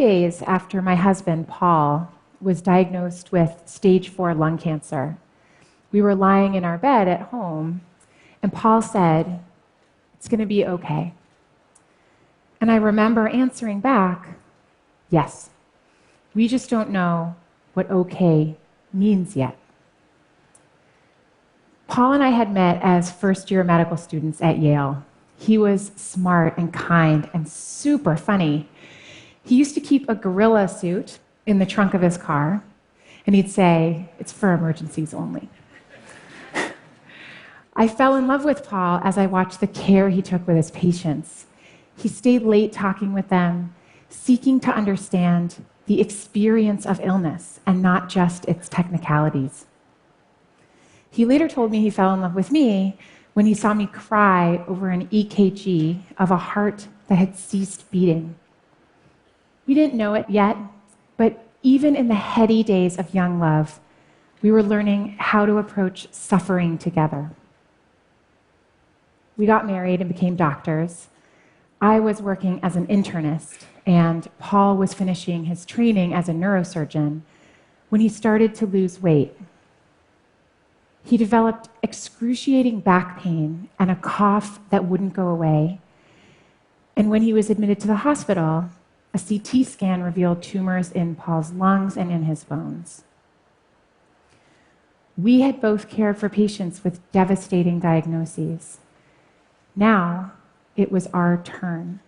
days after my husband, Paul, was diagnosed with stage 4 lung cancer, we were lying in our bed at home, and Paul said, "It's going to be okay." And I remember answering back, "Yes, we just don't know what okay means yet." Paul and I had met as first-year medical students at Yale. He was smart and kind and super funny. He used to keep a gorilla suit in the trunk of his car, and he'd say, "It's for emergencies only." I fell in love with Paul as I watched the care he took with his patients. He stayed late talking with them, seeking to understand the experience of illness and not just its technicalities. He later told me he fell in love with me when he saw me cry over an EKG of a heart that had ceased beating. We didn't know it yet, but even in the heady days of young love, we were learning how to approach suffering together. We got married and became doctors. I was working as an internist, and Paul was finishing his training as a neurosurgeon when he started to lose weight. He developed excruciating back pain and a cough that wouldn't go away. And when he was admitted to the hospital, a CT scan revealed tumors in Paul's lungs and in his bones. We had both cared for patients with devastating diagnoses. Now, it was our turn.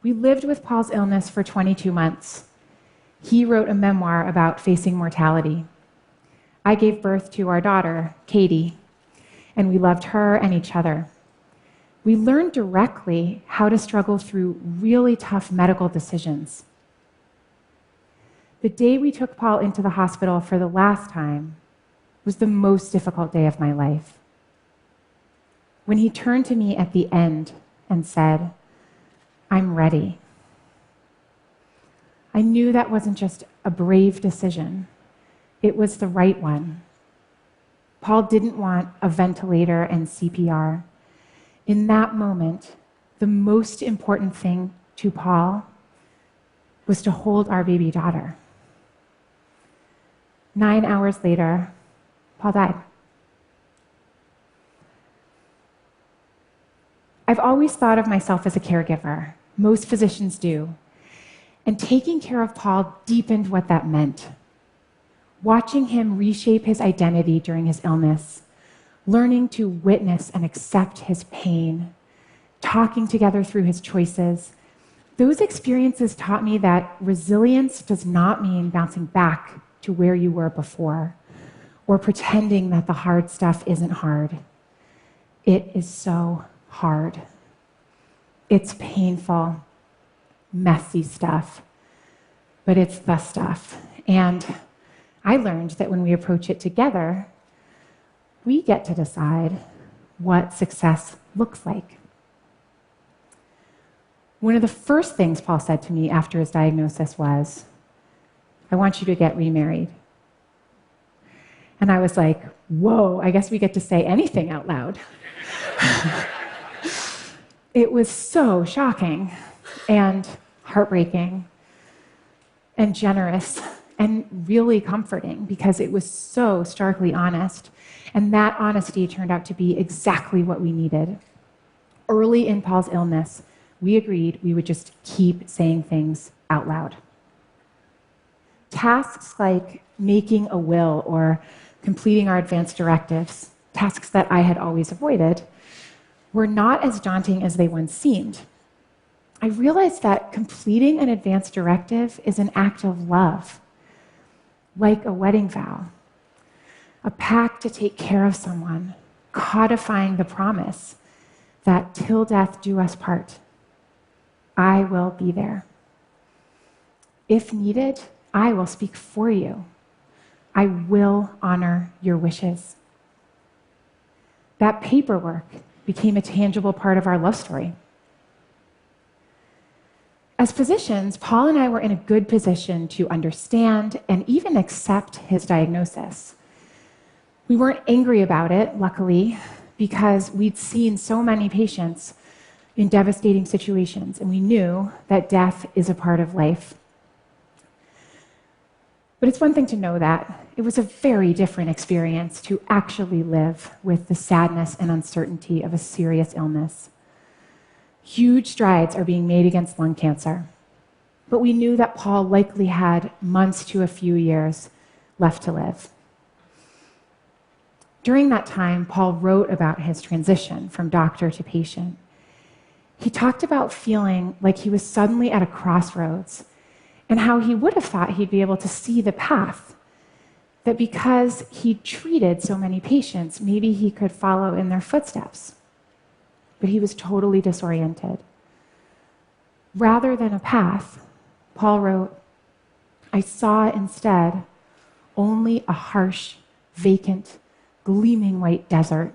We lived with Paul's illness for 22 months. He wrote a memoir about facing mortality. I gave birth to our daughter, Katie, and we loved her and each other. We learned directly how to struggle through really tough medical decisions. The day we took Paul into the hospital for the last time was the most difficult day of my life. When he turned to me at the end and said, "I'm ready," I knew that wasn't just a brave decision. It was the right one. Paul didn't want a ventilator and CPR. In that moment, the most important thing to Paul was to hold our baby daughter. 9 hours later, Paul died. I've always thought of myself as a caregiver. Most physicians do. And taking care of Paul deepened what that meant. Watching him reshape his identity during his illness, learning to witness and accept his pain, talking together through his choices, those experiences taught me that resilience does not mean bouncing back to where you were before or pretending that the hard stuff isn't hard. It is so hard. It's painful, messy stuff, but it's the stuff. And I learned that when we approach it together, we get to decide what success looks like. One of the first things Paul said to me after his diagnosis was, "I want you to get remarried." And I was like, whoa, I guess we get to say anything out loud. It was so shocking and heartbreaking and generous and really comforting because it was so starkly honest. And that honesty turned out to be exactly what we needed. Early in Paul's illness, we agreed we would just keep saying things out loud. Tasks like making a will or completing our advance directives, tasks that I had always avoided, were not as daunting as they once seemed. I realized that completing an advance directive is an act of love, like a wedding vow, a pact to take care of someone, codifying the promise that till death do us part, I will be there. If needed, I will speak for you. I will honor your wishes. That paperwork became a tangible part of our love story. As physicians, Paul and I were in a good position to understand and even accept his diagnosis. We weren't angry about it, luckily, because we'd seen so many patients in devastating situations, and we knew that death is a part of life. But it's one thing to know that. It was a very different experience to actually live with the sadness and uncertainty of a serious illness. Huge strides are being made against lung cancer, but we knew that Paul likely had months to a few years left to live. During that time, Paul wrote about his transition from doctor to patient. He talked about feeling like he was suddenly at a crossroads and how he would have thought he'd be able to see the path, that because he treated so many patients, maybe he could follow in their footsteps. But he was totally disoriented. Rather than a path, Paul wrote, I saw instead only a harsh, vacant, gleaming white desert,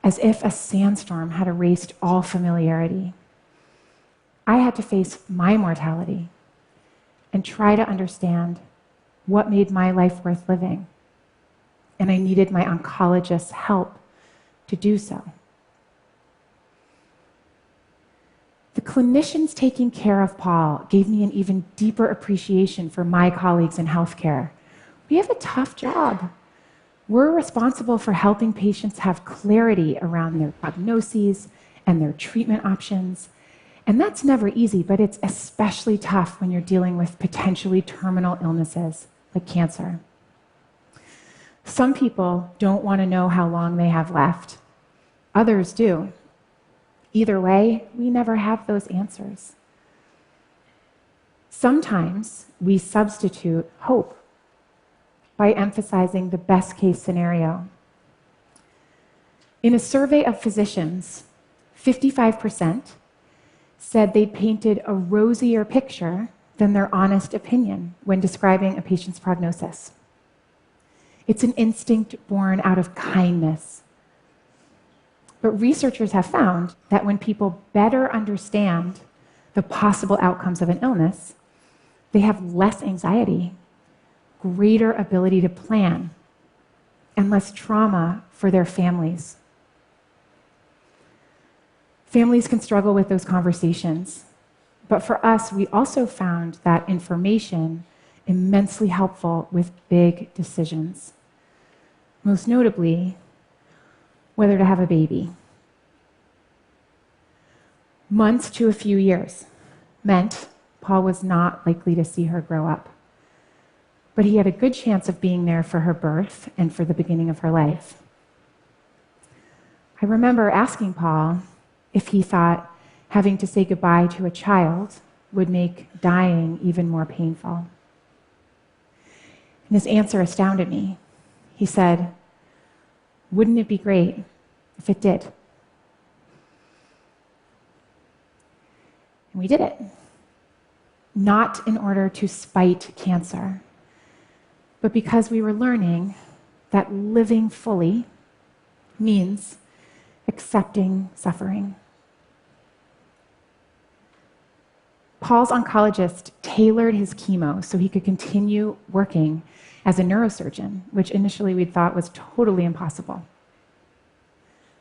as if a sandstorm had erased all familiarity. I had to face my mortality and try to understand what made my life worth living. And I needed my oncologist's help to do so. The clinicians taking care of Paul gave me an even deeper appreciation for my colleagues in healthcare. We have a tough job. We're responsible for helping patients have clarity around their prognoses and their treatment options. And that's never easy, but it's especially tough when you're dealing with potentially terminal illnesses like cancer. Some people don't want to know how long they have left. Others do. Either way, we never have those answers. Sometimes we substitute hope by emphasizing the best case scenario. In a survey of physicians, 55% said they painted a rosier picture than their honest opinion when describing a patient's prognosis. It's an instinct born out of kindness. But researchers have found that when people better understand the possible outcomes of an illness, they have less anxiety, greater ability to plan, and less trauma for their families. Families can struggle with those conversations, but for us, we also found that information immensely helpful with big decisions. Most notably, whether to have a baby. Months to a few years meant Paul was not likely to see her grow up, but he had a good chance of being there for her birth and for the beginning of her life. I remember asking Paul if he thought having to say goodbye to a child would make dying even more painful. And his answer astounded me. He said, "Wouldn't it be great if it did?" And we did it. Not in order to spite cancer, but because we were learning that living fully means accepting suffering. Paul's oncologist tailored his chemo so he could continue working as a neurosurgeon, which initially we thought was totally impossible.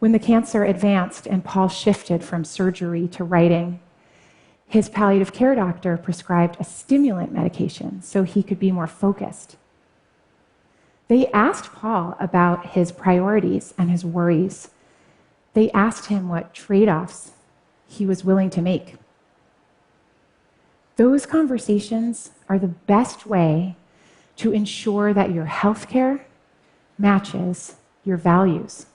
When the cancer advanced and Paul shifted from surgery to writing, his palliative care doctor prescribed a stimulant medication so he could be more focused. They asked Paul about his priorities and his worries. They asked him what trade-offs he was willing to make. Those conversations are the best way to ensure that your healthcare matches your values.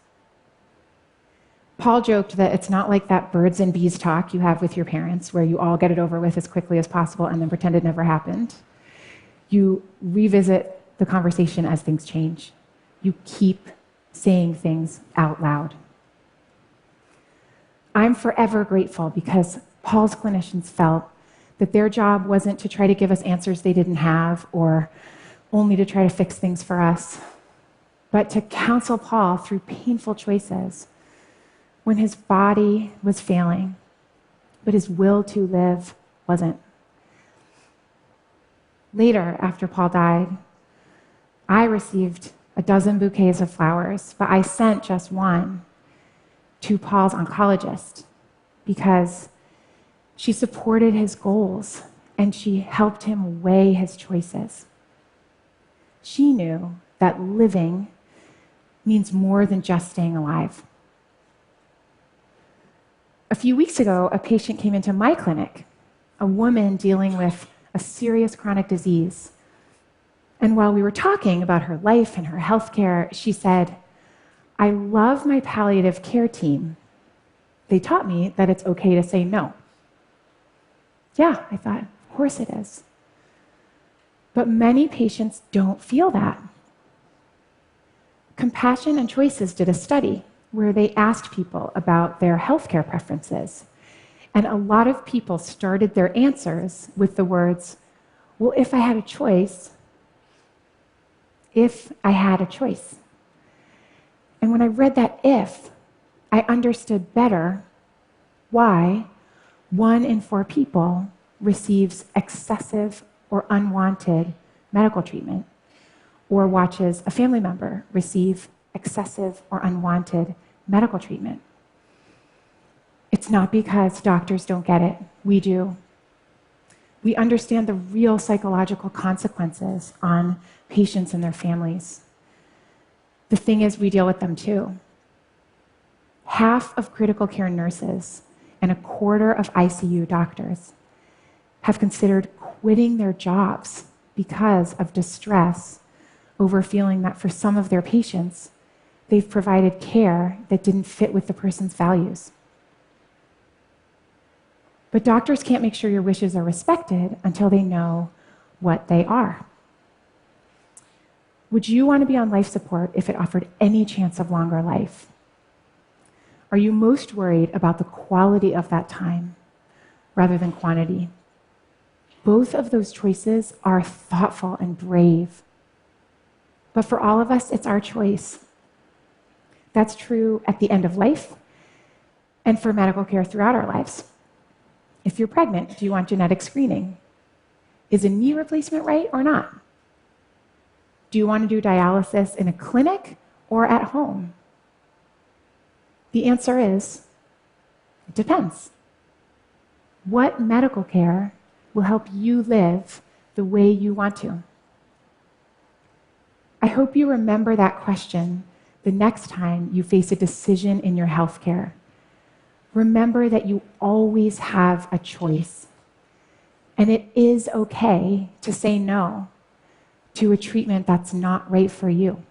Paul joked that it's not like that birds and bees talk you have with your parents where you all get it over with as quickly as possible and then pretend it never happened. You revisit the conversation as things change. You keep saying things out loud. I'm forever grateful because Paul's clinicians felt that their job wasn't to try to give us answers they didn't have or only to try to fix things for us, but to counsel Paul through painful choices when his body was failing, but his will to live wasn't. Later, after Paul died, I received a dozen bouquets of flowers, but I sent just one to Paul's oncologist because she supported his goals and she helped him weigh his choices. She knew that living means more than just staying alive. A few weeks ago, a patient came into my clinic, a woman dealing with a serious chronic disease. And while we were talking about her life and her healthcare, she said, "I love my palliative care team. They taught me that it's okay to say no." Yeah, I thought, of course it is. But many patients don't feel that. Compassion and Choices did a study where they asked people about their healthcare preferences. And a lot of people started their answers with the words, "Well, if I had a choice, if I had a choice." And when I read that "if," I understood better why 1 in 4 people receives excessive or unwanted medical treatment, or watches a family member receive excessive or unwanted medical treatment. It's not because doctors don't get it. We do. We understand the real psychological consequences on patients and their families. The thing is, we deal with them too. Half of critical care nurses and a quarter of ICU doctors have considered quitting their jobs because of distress over feeling that for some of their patients, they've provided care that didn't fit with the person's values. But doctors can't make sure your wishes are respected until they know what they are. Would you want to be on life support if it offered any chance of longer life? Are you most worried about the quality of that time rather than quantity? Both of those choices are thoughtful and brave. But for all of us, it's our choice. That's true at the end of life and for medical care throughout our lives. If you're pregnant, do you want genetic screening? Is a knee replacement right or not? Do you want to do dialysis in a clinic or at home? The answer is, it depends. What medical care will help you live the way you want to? I hope you remember that question the next time you face a decision in your healthcare. Remember that you always have a choice. And it is okay to say no to a treatment that's not right for you.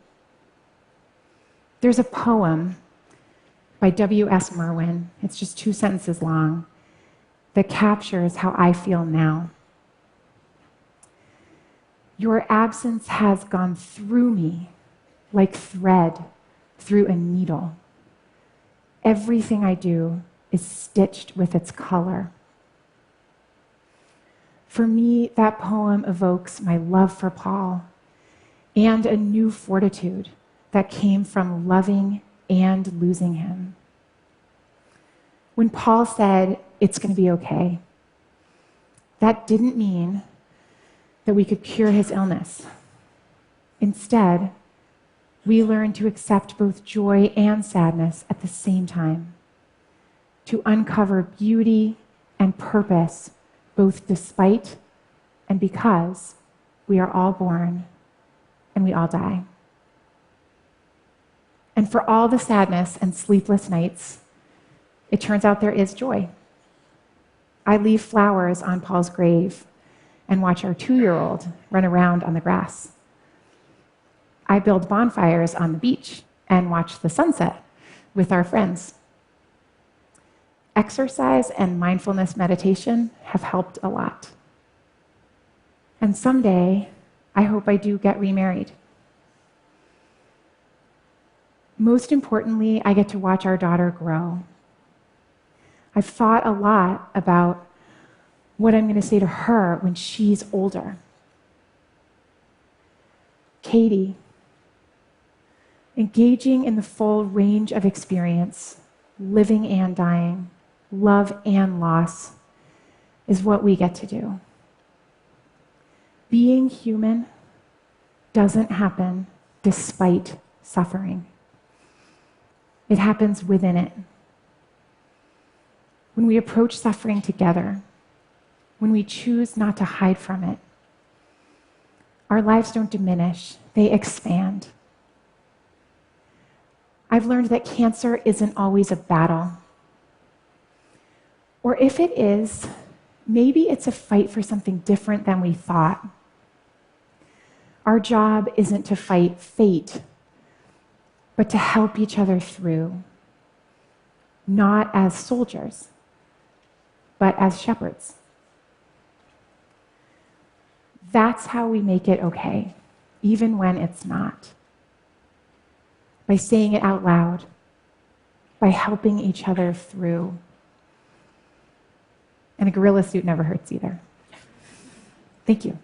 There's a poem by W.S. Merwin, it's just 2 sentences long, that captures how I feel now. "Your absence has gone through me like thread through a needle. Everything I do is stitched with its color." For me, that poem evokes my love for Paul and a new fortitude that came from loving and losing him. When Paul said, "It's going to be okay," that didn't mean that we could cure his illness. Instead, we learned to accept both joy and sadness at the same time, to uncover beauty and purpose, both despite and because we are all born and we all die. And for all the sadness and sleepless nights, it turns out there is joy. I leave flowers on Paul's grave and watch our 2-year-old run around on the grass. I build bonfires on the beach and watch the sunset with our friends. Exercise and mindfulness meditation have helped a lot. And someday, I hope I do get remarried. Most importantly, I get to watch our daughter grow. I've thought a lot about what I'm going to say to her when she's older. Katie, engaging in the full range of experience, living and dying, love and loss, is what we get to do. Being human doesn't happen despite suffering. It happens within it. when we approach suffering together, when we choose not to hide from it, our lives don't diminish, they expand. I've learned that cancer isn't always a battle. Or if it is, maybe it's a fight for something different than we thought. Our job isn't to fight fate, but to help each other through, not as soldiers, but as shepherds. That's how we make it okay, even when it's not. By saying it out loud, by helping each other through. And a gorilla suit never hurts either. Thank you.